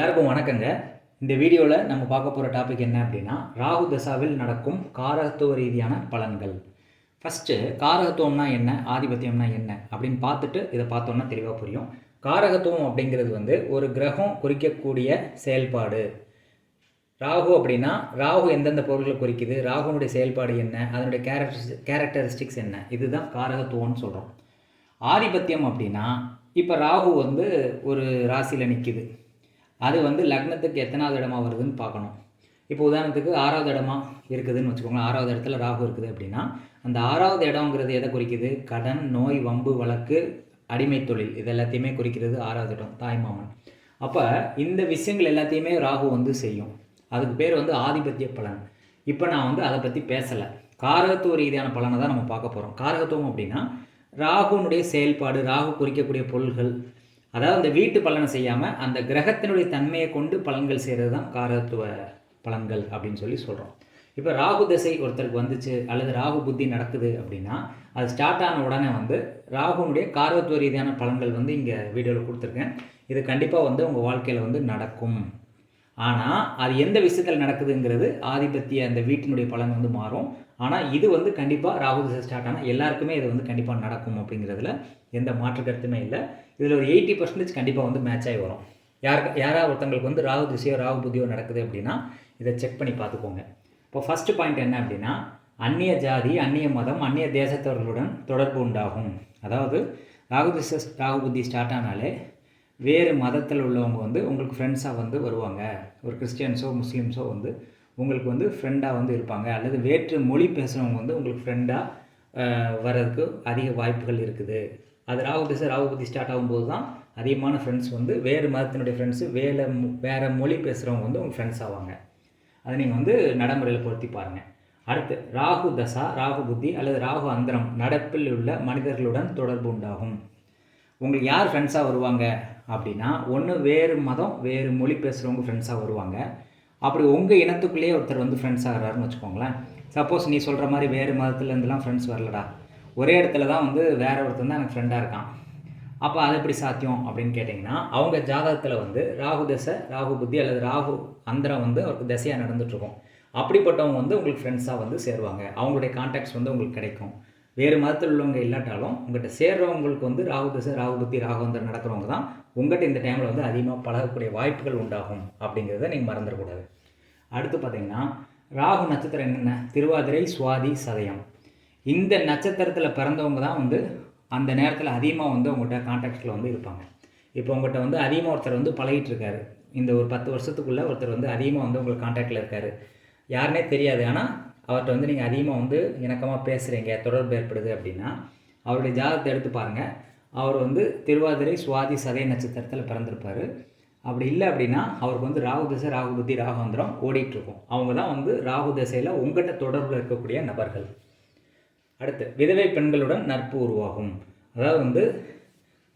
எல்லாருக்கும் வணக்கங்க. இந்த வீடியோவில் நம்ம பார்க்க போகிற டாபிக் என்ன அப்படின்னா, ராகு தசாவில் நடக்கும் காரகத்துவ ரீதியான பலன்கள். ஃபஸ்ட்டு காரகத்துவம்னா என்ன, ஆதிபத்தியம்னா என்ன அப்படின்னு பார்த்துட்டு இதை பார்த்தோம்னா தெளிவாக புரியும். காரகத்துவம் அப்படிங்கிறது ஒரு கிரகம் குறிக்கக்கூடிய செயல்பாடு. ராகு அப்படின்னா ராகு எந்தெந்த பொருட்களை குறிக்குது, ராகுனுடைய செயல்பாடு என்ன, அதனுடைய கேரக்டரிஸ்டிக்ஸ் என்ன, இதுதான் காரகத்துவம்னு சொல்கிறோம். ஆதிபத்தியம் அப்படின்னா இப்போ ராகு ஒரு ராசியில் நிற்கிது. அது லக்னத்துக்கு எத்தனாவது இடமா வருதுன்னு பார்க்கணும். இப்போ உதாரணத்துக்கு 6வது இடமா இருக்குதுன்னு வச்சுக்கோங்களேன். 6வது இடத்துல ராகு இருக்குது அப்படின்னா அந்த 6வது இடங்கிறது எதை குறிக்குது? கடன், நோய், வம்பு, வழக்கு, அடிமை தொழில், இது எல்லாத்தையுமே குறிக்கிறது 6வது இடம், தாய்மாமன். அப்போ இந்த விஷயங்கள் எல்லாத்தையுமே ராகு செய்யும். அதுக்கு பேர் ஆதிபத்திய பலன். இப்போ நான் அதை பற்றி பேசலை. காரகத்துவ ரீதியான பலனை தான் நம்ம பார்க்க போகிறோம். காரகத்துவம் அப்படின்னா ராகுனுடைய செயல்பாடு, ராகு குறிக்கக்கூடிய பொருள்கள், அதாவது அந்த வீட்டு பலனை செய்யாமல் அந்த கிரகத்தினுடைய தன்மையை கொண்டு பலன்கள் செய்கிறது தான் காரகத்துவ பலன்கள் அப்படின்னு சொல்கிறோம். இப்போ ராகு திசை ஒருத்தருக்கு வந்துச்சு அல்லது ராகு புத்தி நடக்குது அப்படின்னா அது ஸ்டார்ட் ஆன உடனே ராகுனுடைய காரகத்துவ ரீதியான பலன்கள் இங்கே வீடியோவில் கொடுத்துருக்கேன். இது கண்டிப்பாக உங்கள் வாழ்க்கையில் நடக்கும். ஆனால் அது எந்த விஷயத்தில் நடக்குதுங்கிறது ஆதிபத்திய அந்த வீட்டினுடைய பலன் மாறும். ஆனால் இது கண்டிப்பாக ராகு திசை ஸ்டார்ட் ஆனால் எல்லாருக்குமே இது கண்டிப்பாக நடக்கும் அப்படிங்கிறதுல எந்த மாற்று கருத்துமே இல்லை. இதில் ஒரு 80% கண்டிப்பாக மேட்ச் ஆகி வரும். யாராவது ஒருத்தங்களுக்கு ராகு திசையோ ராகு புத்தியோ நடக்குது அப்படின்னா இதை செக் பண்ணி பார்த்துக்கோங்க. இப்போ ஃபஸ்ட்டு பாயிண்ட் என்ன அப்படின்னா, அந்நிய ஜாதி, அந்நிய மதம், அந்நிய தேசத்தவர்களுடன் தொடர்பு உண்டாகும். அதாவது ராகு திசை ராகு புத்தி ஸ்டார்ட் ஆனாலே வேறு மதத்தில் உள்ளவங்க உங்களுக்கு ஃப்ரெண்ட்ஸாக வருவாங்க. ஒரு கிறிஸ்டியன்ஸோ முஸ்லீம்ஸோ உங்களுக்கு ஃப்ரெண்டாக இருப்பாங்க. அல்லது வேற்று மொழி பேசுகிறவங்க உங்களுக்கு ஃப்ரெண்டாக வர்றதுக்கு அதிக வாய்ப்புகள் இருக்குது. அது ராகு திசை ராகு புத்தி ஸ்டார்ட் ஆகும்போது தான் அதிகமான ஃப்ரெண்ட்ஸ் வேறு மதத்தினுடைய ஃப்ரெண்ட்ஸு வேறு மொழி பேசுகிறவங்க உங்கள் ஃப்ரெண்ட்ஸ் ஆவாங்க. அதை நீங்கள் நடைமுறையில் பொருத்தி பாருங்கள். அடுத்து ராகு தசா, ராகு புத்தி அல்லது ராகு அந்தரம் நடப்பில் உள்ள மனிதர்களுடன் தொடர்பு உண்டாகும். உங்களுக்கு யார் ஃப்ரெண்ட்ஸாக வருவாங்க அப்படின்னா, ஒன்று வேறு மதம் வேறு மொழி பேசுகிறவங்க ஃப்ரெண்ட்ஸாக வருவாங்க. அப்படி உங்கள் இனத்துக்குள்ளேயே ஒருத்தர் ஃப்ரெண்ட்ஸ் ஆகிறாருன்னு வச்சுக்கோங்களேன். சப்போஸ் நீ சொல்கிற மாதிரி வேறு மதத்துலேருந்துலாம் ஃப்ரெண்ட்ஸ் வரலடா, ஒரே இடத்துல தான் வேற ஒருத்தர் தான் எனக்கு ஃப்ரெண்டாக இருக்கான், அப்போ அது எப்படி சாத்தியம் அப்படின்னு கேட்டிங்கன்னா, அவங்க ஜாதகத்தில் ராகு தசை ராகு புத்தி அல்லது ராகு அந்தரம் அவருக்கு தசையாக நடந்துகிட்ருக்கும். அப்படிப்பட்டவங்க உங்களுக்கு ஃப்ரெண்ட்ஸாக சேருவாங்க. அவங்களுடைய கான்டாக்ட்ஸ் உங்களுக்கு கிடைக்கும். வேறு மதத்தில் உள்ளவங்க இல்லாட்டாலும் உங்கள்கிட்ட சேர்றவங்களுக்கு ராகு தசை ராகு புத்தி ராகு அந்தரம் நடக்கிறவங்க தான் உங்கள்கிட்ட இந்த டைமில் அதிகமாக பழகக்கூடிய வாய்ப்புகள் உண்டாகும் அப்படிங்கிறத நீங்கள் மறந்துடக்கூடாது. அடுத்து பார்த்திங்கன்னா, ராகு நட்சத்திரம் என்னென்ன? திருவாதிரை, சுவாதி, சதயம். இந்த நட்சத்திரத்தில் பிறந்தவங்க தான் அந்த நேரத்தில் அதிகமாக உங்கள்கிட்ட கான்டாக்டில் இருப்பாங்க. இப்போ உங்கள்கிட்ட அதிகமாக ஒருத்தர் பழகிட்டு இருக்காரு. இந்த ஒரு 10 வருஷத்துக்குள்ளே ஒருத்தர் அதிகமாக உங்களுக்கு கான்டாக்டில் இருக்கார். யாருனே தெரியாது, ஆனால் அவர்கிட்ட நீங்கள் அதிகமாக இணக்கமாக பேசுகிறீங்க, தொடர்பு ஏற்படுது அப்படின்னா அவருடைய ஜாதகத்தை எடுத்து பாருங்கள். அவர் திருவாதிரை, சுவாதி, சதய நட்சத்திரத்தில் பிறந்திருப்பார். அப்படி இல்லை அப்படின்னா அவருக்கு ராகு திசை ராகு புத்தி ராகு அந்தரம் ஓடிட்டுருக்கும். அவங்க தான் ராகு திசையில் உங்கள்கிட்ட தொடர்பில் இருக்கக்கூடிய நபர்கள். அடுத்து விதவை பெண்களுடன் நட்பு உருவாகும். அதாவது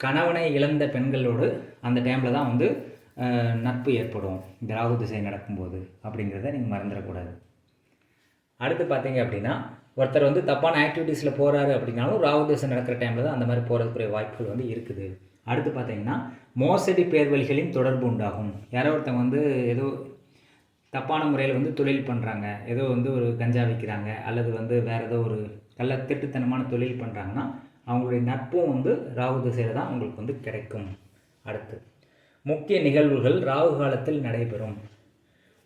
கணவனை இழந்த பெண்களோடு அந்த டைமில் தான் நட்பு ஏற்படும் இந்த ராகு திசை நடக்கும்போது அப்படிங்கிறத நீங்கள் மறந்துடக்கூடாது. அடுத்து பார்த்தீங்க அப்படின்னா, ஒருத்தர் தப்பான ஆக்டிவிட்டீஸில் போகிறாரு அப்படின்னாலும் ராகு திசை நடக்கிற டைமில் தான் அந்த மாதிரி போகிறதுக்குரிய வாய்ப்புகள் இருக்குது. அடுத்து பார்த்தீங்கன்னா, மோசடி பேர்வழிகளின் தொடர்பு உண்டாகும். யாரோ ஒருத்தவங்க ஏதோ தப்பான முறையில் தொழில் பண்ணுறாங்க, ஏதோ ஒரு கஞ்சா விற்கிறாங்க, அல்லது வேறு ஏதோ ஒரு திட்டுத்தனமான தொழில் பண்ணுறாங்கன்னா அவங்களுடைய நட்பும் ராகு திசையில் தான் உங்களுக்கு கிடைக்கும். அடுத்து முக்கிய நிகழ்வுகள் ராகு காலத்தில் நடைபெறும்.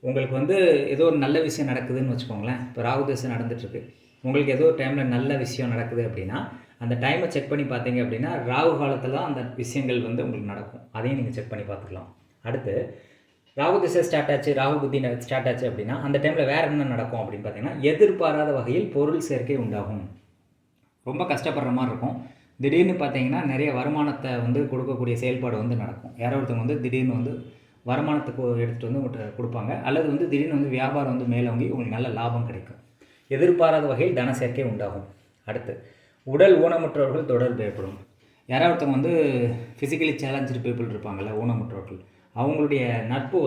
உங்களுக்கு ஏதோ ஒரு நல்ல விஷயம் நடக்குதுன்னு வச்சுக்கோங்களேன். இப்போ ராகு திசை நடந்துகிட்ருக்கு, உங்களுக்கு ஏதோ ஒரு டைமில் நல்ல விஷயம் நடக்குது அப்படின்னா அந்த டைமை செக் பண்ணி பார்த்தீங்க அப்படின்னா ராகு காலத்தில் தான் அந்த விஷயங்கள் உங்களுக்கு நடக்கும். அதையும் நீங்கள் செக் பண்ணி பார்த்துக்கலாம். அடுத்து ராகு திசை ஸ்டார்ட் ஆச்சு, ராகு புத்தி ஸ்டார்ட் ஆச்சு அப்படின்னா அந்த டைமில் வேறு என்ன நடக்கும் அப்படின்னு பார்த்தீங்கன்னா, எதிர்பாராத வகையில் பொருள் சேர்க்கை உண்டாகும். ரொம்ப கஷ்டப்படுற மாதிரி இருக்கும். திடீர்னு பார்த்தீங்கன்னா நிறைய வருமானத்தை கொடுக்கக்கூடிய செயல்பாடு நடக்கும். யாரோ ஒருத்தவங்க திடீர்னு வருமானத்துக்கு எடுத்துகிட்டு உங்கள்கிட்ட கொடுப்பாங்க, அல்லது திடீர்னு வியாபாரம் மேலோங்கி உங்களுக்கு நல்ல லாபம் கிடைக்கும். எதிர்பாராத வகையில் தன சேர்க்கை உண்டாகும். அடுத்து உடல் ஊனமுற்றவர்கள் தொடர்பு ஏற்படும். யாராவது ஒருத்தவங்க ஃபிசிக்கலி சேலஞ்சு பீப்புள் இருப்பாங்கள்ல, ஊனமுற்றவர்கள், அவங்களுடைய நட்பு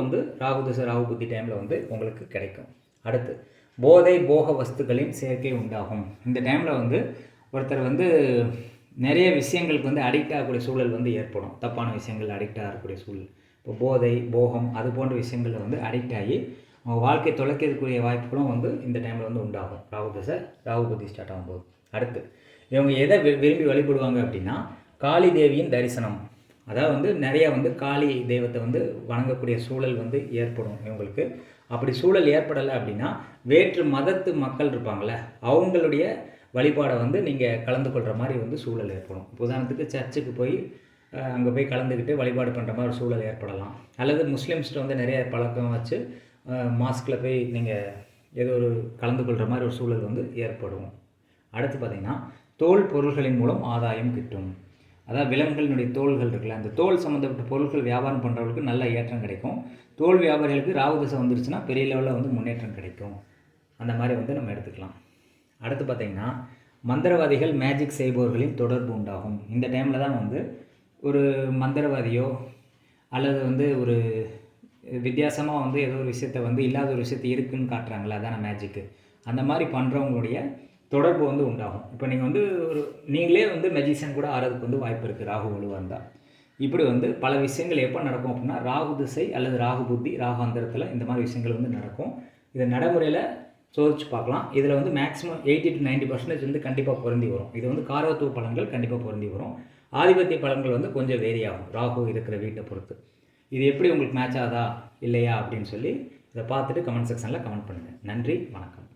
ராகு திசை ராகு புத்தி டைமில் உங்களுக்கு கிடைக்கும். அடுத்து போதை போக வஸ்துக்களின் சேர்க்கை உண்டாகும். இந்த டைமில் ஒருத்தர் நிறைய விஷயங்களுக்கு அடிக்ட் ஆகக்கூடிய சூழல் ஏற்படும். தப்பான விஷயங்கள் அடிக்ட் ஆகக்கூடிய சூழல். இப்போ போதை, போகம் அது போன்ற விஷயங்களில் வந்து அடிக்ட் ஆகி அவங்க வாழ்க்கை தொலைக்கிறதுக்குரிய வாய்ப்புகளும் வந்து இந்த டைமில் வந்து உண்டாகும். ராகு தசை, ராகு புத்தி ஸ்டார்ட் ஆகும்போது. அடுத்து இவங்க எதை விரும்பி வழிபடுவாங்க அப்படின்னா, காளி தேவியின் தரிசனம். அதாவது வந்து நிறையா வந்து காளி தெய்வத்தை வந்து வணங்கக்கூடிய சூழல் வந்து ஏற்படும் இவங்களுக்கு. அப்படி சூழல் ஏற்படலை அப்படின்னா, வேற்று மதத்து மக்கள் இருப்பாங்களே அவங்களுடைய வழிபாடை வந்து நீங்கள் கலந்து கொள்கிற மாதிரி வந்து சூழல் ஏற்படும். உதாரணத்துக்கு சர்ச்சுக்கு போய் அங்கே போய் கலந்துக்கிட்டு வழிபாடு பண்ணுற மாதிரி ஒரு சூழல் ஏற்படலாம். அல்லது முஸ்லீம்ஸ்கிட்ட வந்து நிறைய பழக்கம் வச்சு மாஸ்கில் போய் நீங்கள் ஏதோ ஒரு கலந்து கொள்கிற மாதிரி ஒரு சூழல் வந்து ஏற்படும். அடுத்து பார்த்திங்கன்னா, தோல் பொருள்களின் மூலம் ஆதாயம் கிட்டும். அதாவது விலங்குகளினுடைய தோள்கள் இருக்குல்ல, அந்த தோல் சம்மந்தப்பட்ட பொருட்கள் வியாபாரம் பண்ணுறவங்களுக்கு நல்ல ஏற்றம் கிடைக்கும். தோல் வியாபாரிகளுக்கு ராகு தசை வந்துருச்சுன்னா பெரிய லெவலில் வந்து முன்னேற்றம் கிடைக்கும். அந்த மாதிரி வந்து நம்ம எடுத்துக்கலாம். அடுத்து பார்த்திங்கன்னா, மந்திரவாதிகள் மேஜிக் செய்பவர்களின் தொடர்பு உண்டாகும். இந்த டைமில் தான் வந்து ஒரு மந்திரவாதியோ அல்லது வந்து ஒரு வித்தியாசமாக வந்து ஏதோ ஒரு விஷயத்தை வந்து இல்லாத ஒரு விஷயத்தை இருக்குதுன்னு காட்டுறாங்களே, அதான மேஜிக்கு. அந்த மாதிரி பண்ணுறவங்களுடைய தொடர்பு வந்து உண்டாகும். இப்போ நீங்கள் வந்து நீங்களே வந்து மெஜிஷியன் கூட ஆகிறதுக்கு வந்து வாய்ப்பு இருக்குது ராகு வலுவாக இருந்தால். இப்படி வந்து பல விஷயங்கள் எப்போ நடக்கும் அப்படின்னா, ராகு திசை அல்லது ராகு புத்தி, ராகு அந்தரத்தில் இந்த மாதிரி விஷயங்கள் வந்து நடக்கும். இதை நடைமுறையில் சோதிச்சு பார்க்கலாம். இதில் வந்து மேக்ஸிமம் 80 to 90% வந்து கண்டிப்பாக பொருந்தி வரும். இது வந்து காரகத்துவ பலன்கள் கண்டிப்பாக பொருந்தி வரும். ஆதிபத்திய பலன்கள் வந்து கொஞ்சம் வேரி ஆகும் ராகு இருக்கிற வீட்டை பொறுத்து. இது எப்படி உங்களுக்கு மேட்ச் ஆகுதா இல்லையா அப்படின்னு சொல்லி இதை பார்த்துட்டு கமெண்ட் செக்ஷனில் கமெண்ட் பண்ணுங்கள். நன்றி, வணக்கம்.